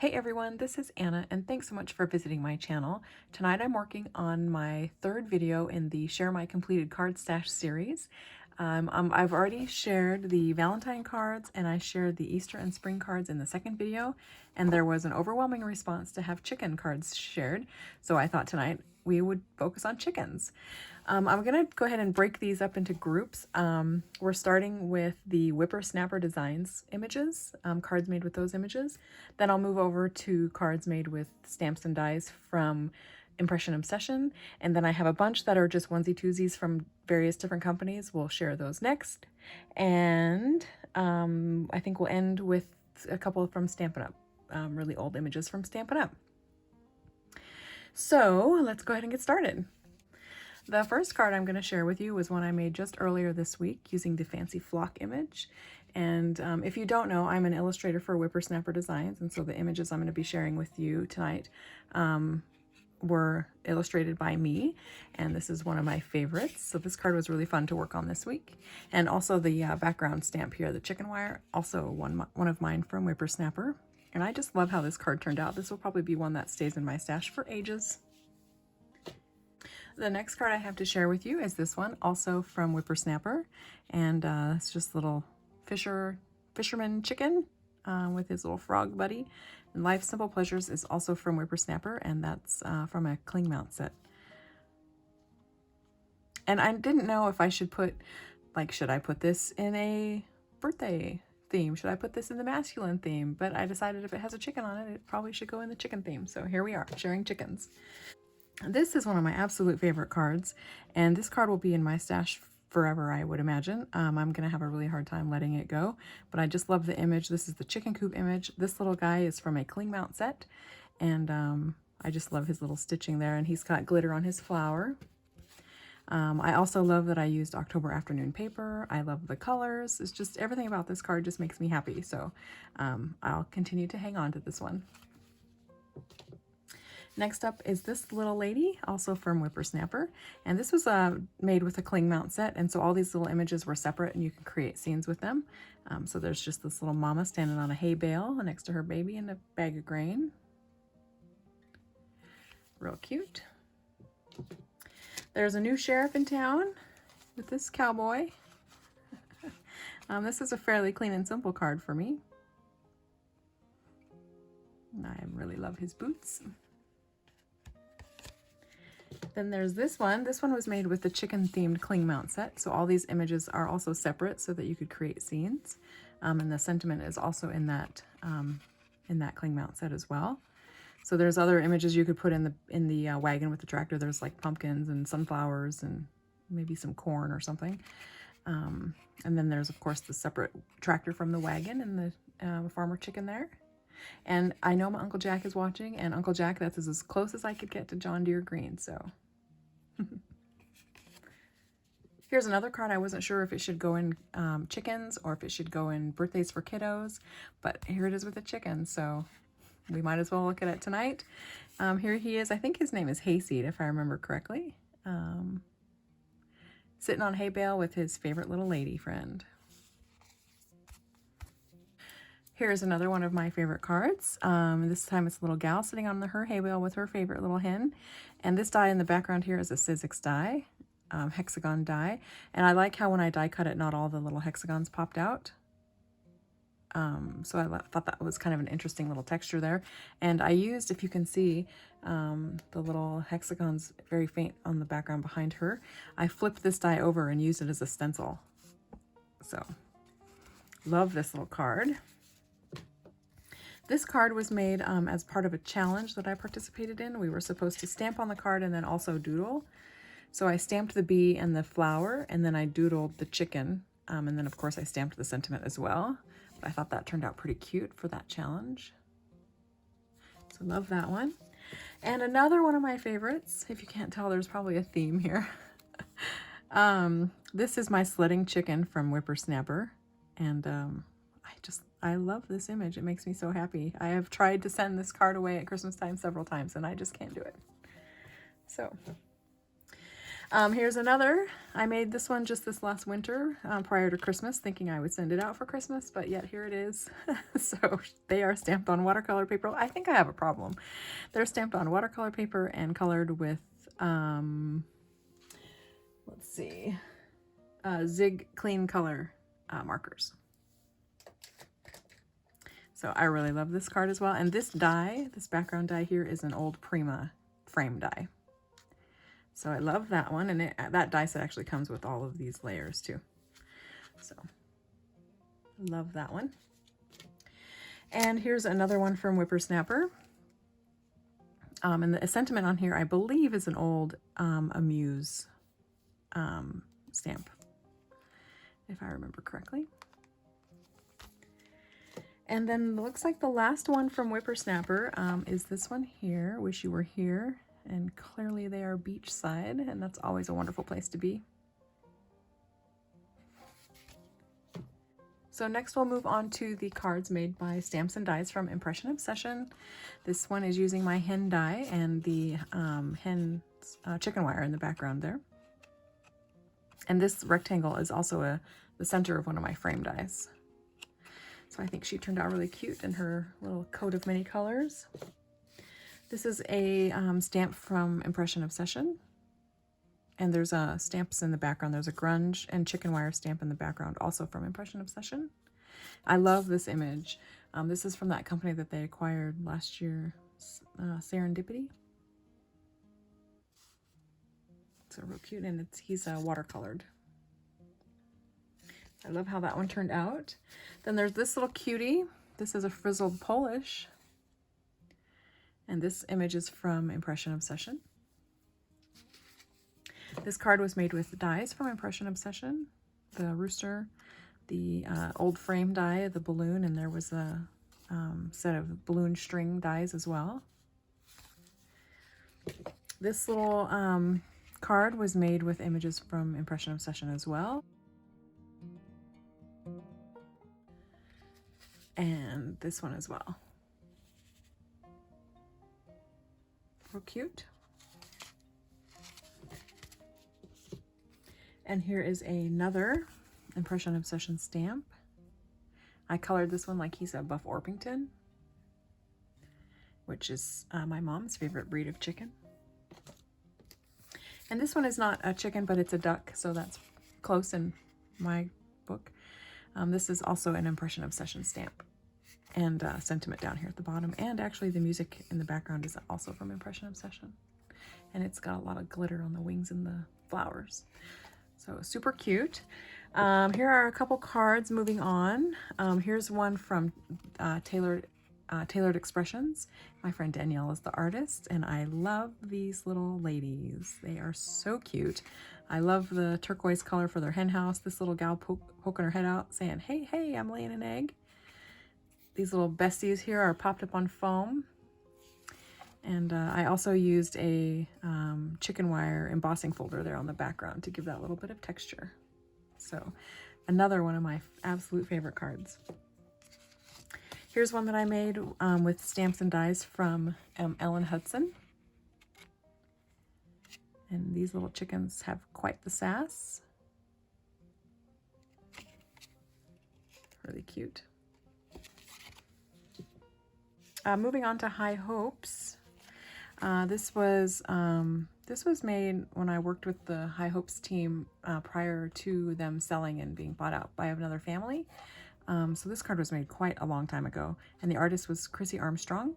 Hey everyone, this is Anna and thanks so much for visiting my channel. Tonight I'm working on my third video in the Share My Completed Card Stash series. I've already shared the Valentine cards and I shared the Easter and Spring cards in the second video, and there was an overwhelming response to have chicken cards shared, so I thought tonight we would focus on chickens. I'm going to go ahead and break these up into groups. We're starting with the Whippersnapper Designs images, cards made with those images. Then I'll move over to cards made with stamps and dies from Impression Obsession. And then I have a bunch that are just onesie-twosies from various different companies. We'll share those next. And I think we'll end with a couple from Stampin' Up, really old images from Stampin' Up. So let's go ahead and get started. The first card I'm going to share with you was one I made just earlier this week using the Fancy Flock image. And if you don't know, I'm an illustrator for Whippersnapper Designs, and so the images I'm going to be sharing with you tonight were illustrated by me, and this is one of my favorites. So this card was really fun to work on this week. And also the background stamp here, the chicken wire, also one of mine from Whippersnapper. And I just love how this card turned out. This will probably be one that stays in my stash for ages. The next card I have to share with you is this one, also from Whippersnapper, and it's just little fisherman chicken with his little frog buddy. And Life's Simple Pleasures is also from Whippersnapper, and that's from a cling mount set. And I didn't know if I should put, like, should I put this in a birthday theme? Should I put this in the masculine theme? But I decided if it has a chicken on it, it probably should go in the chicken theme. So here we are, sharing chickens. This is one of my absolute favorite cards, and this card will be in my stash forever, I would imagine. I'm going to have a really hard time letting it go, but I just love the image. This is the chicken coop image. This little guy is from a cling mount set, and I just love his little stitching there, and he's got glitter on his flower. I also love that I used October Afternoon paper. I love the colors. It's just everything about this card just makes me happy, so I'll continue to hang on to this one. Next up is this little lady, also from Whippersnapper, and this was made with a cling mount set, and so all these little images were separate and you can create scenes with them. So there's just this little mama standing on a hay bale next to her baby and a bag of grain. Real cute. There's a new sheriff in town with this cowboy. This is a fairly clean and simple card for me. I really love his boots. Then there's this one. This one was made with the chicken-themed cling mount set, so all these images are also separate so that you could create scenes. And the sentiment is also in that cling mount set as well. So there's other images you could put in the wagon with the tractor. There's like pumpkins and sunflowers and maybe some corn or something. And then there's of course the separate tractor from the wagon and the farmer chicken there. And I know my Uncle Jack is watching, and Uncle Jack, that's as close as I could get to John Deere green, so. Here's another card. I wasn't sure if it should go in chickens or if it should go in birthdays for kiddos, but here it is with a chicken, so we might as well look at it tonight. Here he is. I think his name is Hayseed, if I remember correctly. Sitting on hay bale with his favorite little lady friend. Here's another one of my favorite cards. This time it's a little gal sitting on her hay bale with her favorite little hen. And this die in the background here is a Sizzix die, hexagon die. And I like how when I die cut it, not all the little hexagons popped out. So I thought that was kind of an interesting little texture there. And I used, if you can see, the little hexagons very faint on the background behind her. I flipped this die over and used it as a stencil. So, love this little card. This card was made as part of a challenge that I participated in. We were supposed to stamp on the card and then also doodle. So I stamped the bee and the flower, and then I doodled the chicken. And then of course I stamped the sentiment as well. But I thought that turned out pretty cute for that challenge. So love that one. And another one of my favorites, if you can't tell, there's probably a theme here. This is my sledding chicken from Whippersnapper. And I love this image. It makes me so happy. I have tried to send this card away at Christmas time several times and I just can't do it. So Here's another. I made this one just this last winter prior to Christmas, thinking I would send it out for Christmas, but yet here it is. So they are stamped on watercolor paper. I think I have a problem. They're stamped on watercolor paper and colored with, let's see, Zig Clean Color markers. So I really love this card as well. And this die, this background die here, is an old Prima frame die. So I love that one, and that die set actually comes with all of these layers too. So love that one. And here's another one from Whippersnapper. And the sentiment on here, I believe, is an old Amuse stamp, if I remember correctly. And then it looks like the last one from Whippersnapper is this one here, Wish You Were Here. And clearly they are beachside, and that's always a wonderful place to be. So next we'll move on to the cards made by Stamps and Dies from Impression Obsession. This one is using my hen die and the hen chicken wire in the background there. And this rectangle is also the center of one of my frame dies. So I think she turned out really cute in her little coat of many colors. This is a stamp from Impression Obsession. And there's stamps in the background. There's a grunge and chicken wire stamp in the background, also from Impression Obsession. I love this image. This is from that company that they acquired last year, Serendipity. So real cute, and he's watercolored. I love how that one turned out. Then there's this little cutie. This is a frizzled Polish. And this image is from Impression Obsession. This card was made with dies from Impression Obsession. The rooster, the old frame die, the balloon, and there was a set of balloon string dies as well. This little card was made with images from Impression Obsession as well. And this one as well. Real cute. And here is another Impression Obsession stamp. I colored this one like he's a Buff Orpington, which is my mom's favorite breed of chicken. And this one is not a chicken, but it's a duck, so that's close in my book. This is also an Impression Obsession stamp. And sentiment down here at the bottom. And actually the music in the background is also from Impression Obsession. And it's got a lot of glitter on the wings and the flowers. So super cute. Here are a couple cards moving on. Here's one from Tailored Expressions. My friend Danielle is the artist, and I love these little ladies. They are so cute. I love the turquoise color for their hen house. This little gal poking her head out saying, hey, hey, I'm laying an egg. These little besties here are popped up on foam. And I also used a chicken wire embossing folder there on the background to give that little bit of texture. So another one of my absolute favorite cards. Here's one that I made with stamps and dies from Ellen Hudson. And these little chickens have quite the sass. Really cute. Moving on to High Hopes. This was made when I worked with the High Hopes team prior to them selling and being bought out by another family. So this card was made quite a long time ago, and the artist was Chrissy Armstrong,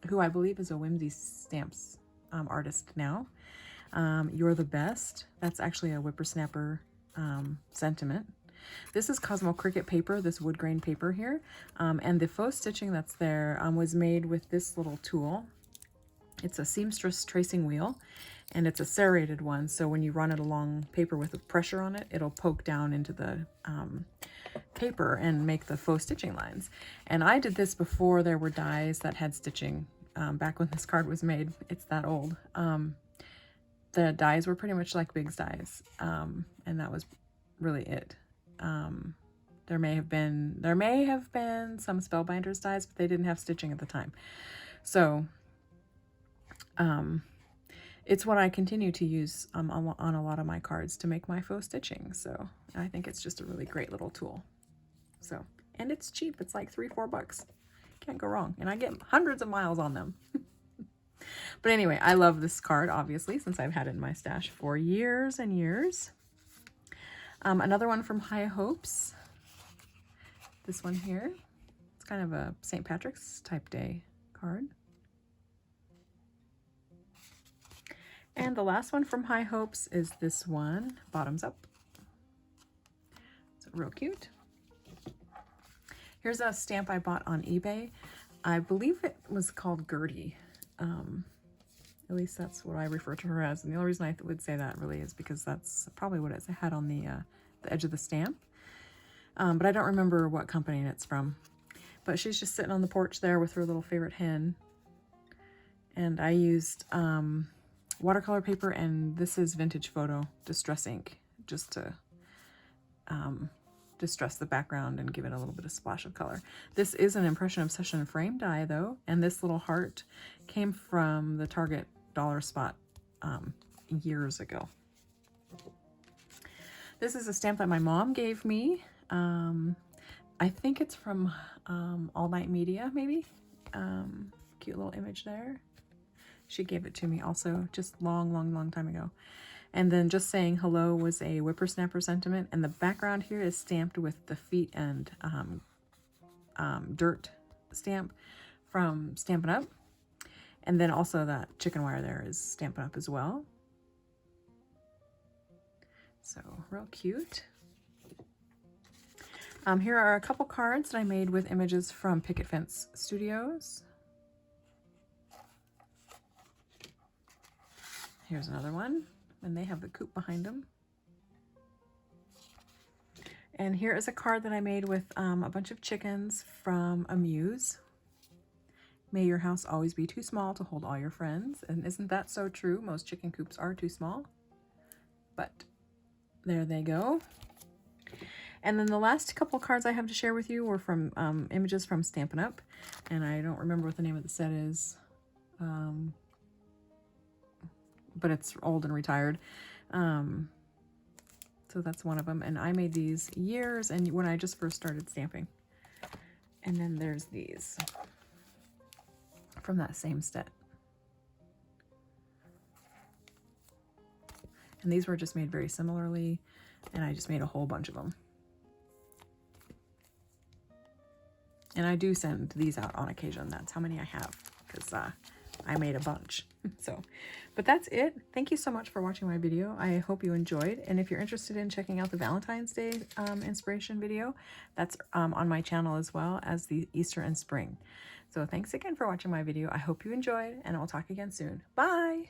who I believe is a Whimsy Stamps artist now. You're the Best. That's actually a Whippersnapper sentiment. This is Cosmo Cricket paper, this wood grain paper here, and the faux stitching that's there was made with this little tool. It's a seamstress tracing wheel, and it's a serrated one, so when you run it along paper with a pressure on it, it'll poke down into the paper and make the faux stitching lines. And I did this before there were dies that had stitching, back when this card was made. It's that old. The dies were pretty much like Big's dies, and that was really it. There may have been some Spellbinders dies, but they didn't have stitching at the time. So it's what I continue to use on a lot of my cards to make my faux stitching. So I think it's just a really great little tool. So, and it's cheap. It's like $3-4. Can't go wrong. And I get hundreds of miles on them. But anyway, I love this card, obviously, since I've had it in my stash for years and years. Another one from High Hopes. This one here. It's kind of a St. Patrick's type day card. And the last one from High Hopes is this one, Bottoms Up. It's real cute. Here's a stamp I bought on eBay. I believe it was called Gertie. At least that's what I refer to her as. And the only reason I would say that really is because that's probably what it had on the edge of the stamp. But I don't remember what company it's from. But she's just sitting on the porch there with her little favorite hen. And I used watercolor paper, and this is Vintage Photo Distress ink, just to distress the background and give it a little bit of splash of color. This is an Impression Obsession frame die though, and this little heart came from the Target dollar spot years ago. This is a stamp that my mom gave me. I think it's from All Night Media, maybe. Cute little image there. She gave it to me also just long time ago. And then Just Saying Hello was a whippersnapper sentiment, and the background here is stamped with the feet and dirt stamp from Stampin' Up. And then also that chicken wire there is Stampin' Up as well. So real cute. Here are a couple cards that I made with images from Picket Fence Studios. Here's another one, and they have the coop behind them. And here is a card that I made with a bunch of chickens from Amuse. May your house always be too small to hold all your friends. And isn't that so true? Most chicken coops are too small. But there they go. And then the last couple cards I have to share with you were from images from Stampin' Up. And I don't remember what the name of the set is. But it's old and retired. So that's one of them. And I made these years and when I just first started stamping. And then there's these from that same set. And these were just made very similarly, and I just made a whole bunch of them. And I do send these out on occasion. That's how many I have, because I made a bunch. So, but that's it. Thank you so much for watching my video. I hope you enjoyed. And if you're interested in checking out the Valentine's Day inspiration video, that's on my channel as well as the Easter and Spring. So thanks again for watching my video. I hope you enjoyed, and I'll talk again soon. Bye!